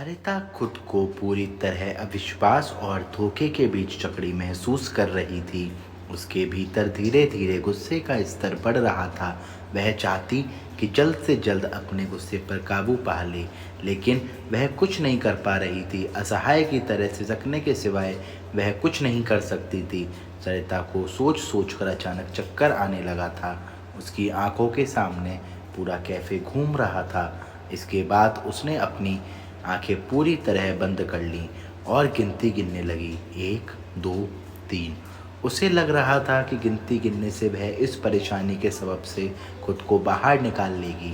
सरिता खुद को पूरी तरह अविश्वास और धोखे के बीच जकड़ी महसूस कर रही थी। उसके भीतर धीरे धीरे गुस्से का स्तर बढ़ रहा था। वह चाहती कि जल्द से जल्द अपने गुस्से पर काबू पा ले, लेकिन वह कुछ नहीं कर पा रही थी। असहाय की तरह सिसकने के सिवाय वह कुछ नहीं कर सकती थी। सरिता को सोच सोच कर अचानक चक्कर आने लगा था। उसकी आंखों के सामने पूरा कैफे घूम रहा था। इसके बाद उसने अपनी आंखें पूरी तरह बंद कर लीं और गिनती गिनने लगी। 1, 2, 3। उसे लग रहा था कि गिनती गिनने से वह इस परेशानी के सबब से खुद को बाहर निकाल लेगी।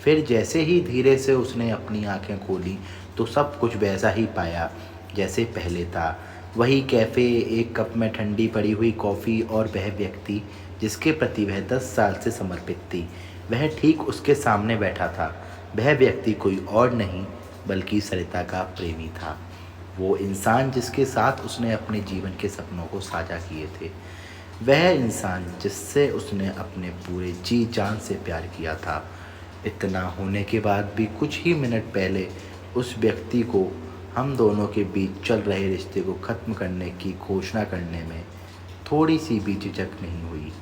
फिर जैसे ही धीरे से उसने अपनी आंखें खोली तो सब कुछ वैसा ही पाया जैसे पहले था। वही कैफ़े, एक कप में ठंडी पड़ी हुई कॉफ़ी और वह व्यक्ति जिसके प्रति वह 10 साल से समर्पित थी, वह ठीक उसके सामने बैठा था। वह व्यक्ति कोई और नहीं बल्कि सरिता का प्रेमी था। वो इंसान जिसके साथ उसने अपने जीवन के सपनों को साझा किए थे। वह इंसान जिससे उसने अपने पूरे जी जान से प्यार किया था। इतना होने के बाद भी कुछ ही मिनट पहले उस व्यक्ति को हम दोनों के बीच चल रहे रिश्ते को ख़त्म करने की घोषणा करने में थोड़ी सी भी झिझक नहीं हुई।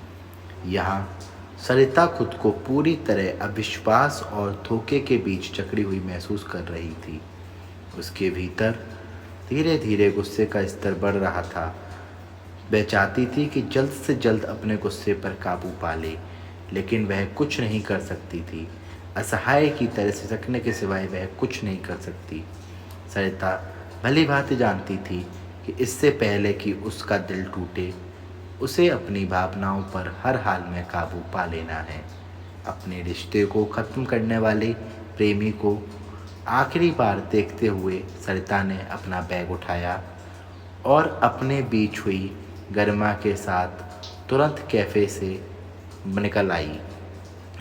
यहाँ सरिता खुद को पूरी तरह अविश्वास और धोखे के बीच जकड़ी हुई महसूस कर रही थी। उसके भीतर धीरे धीरे गुस्से का स्तर बढ़ रहा था। वह चाहती थी कि जल्द से जल्द अपने गुस्से पर काबू पा ले, लेकिन वह कुछ नहीं कर सकती थी। असहाय की तरह सिसकने के सिवाय वह कुछ नहीं कर सकती। सरिता भली भांति जानती थी कि इससे पहले कि उसका दिल टूटे, उसे अपनी भावनाओं पर हर हाल में काबू पा लेना है। अपने रिश्ते को ख़त्म करने वाले प्रेमी को आखिरी बार देखते हुए सरिता ने अपना बैग उठाया और अपने बीच हुई गरिमा के साथ तुरंत कैफ़े से निकल आई।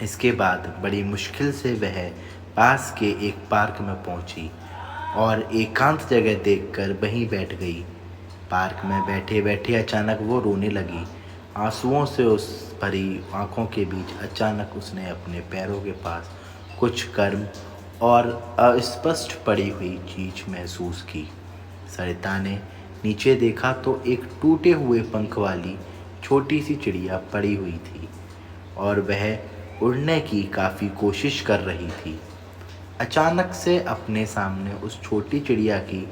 इसके बाद बड़ी मुश्किल से वह पास के एक पार्क में पहुंची और एकांत जगह देखकर वहीं बैठ गई। पार्क में बैठे बैठे अचानक वो रोने लगी। आंसुओं से उस भरी आंखों के बीच अचानक उसने अपने पैरों के पास कुछ गर्म और अस्पष्ट पड़ी हुई चीज़ महसूस की। सरिता ने नीचे देखा तो एक टूटे हुए पंख वाली छोटी सी चिड़िया पड़ी हुई थी और वह उड़ने की काफ़ी कोशिश कर रही थी। अचानक से अपने सामने उस छोटी चिड़िया की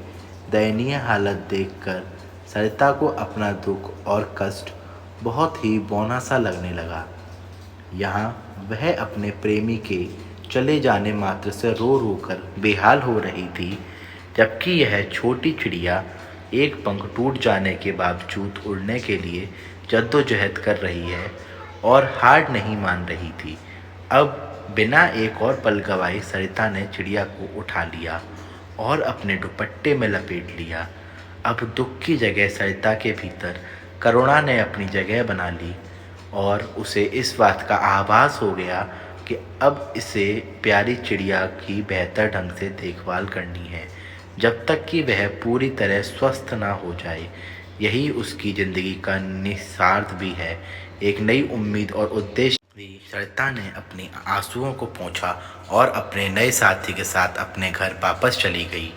दयनीय हालत देखकर सरिता को अपना दुख और कष्ट बहुत ही बौना सा लगने लगा। यहाँ वह अपने प्रेमी के चले जाने मात्र से रो रो कर बेहाल हो रही थी, जबकि यह छोटी चिड़िया एक पंख टूट जाने के बावजूद उड़ने के लिए जद्दोजहद कर रही है और हार नहीं मान रही थी। अब बिना एक और पल गवाए सरिता ने चिड़िया को उठा लिया और अपने दुपट्टे में लपेट लिया। अब दुख की जगह सरिता के भीतर करुणा ने अपनी जगह बना ली और उसे इस बात का आभास हो गया कि अब इसे प्यारी चिड़िया की बेहतर ढंग से देखभाल करनी है, जब तक कि वह पूरी तरह स्वस्थ ना हो जाए। यही उसकी ज़िंदगी का निस्वार्थ भी है। एक नई उम्मीद और उद्देश्य भी। सरिता ने अपने आंसुओं को पोंछा और अपने नए साथी के साथ अपने घर वापस चली गई।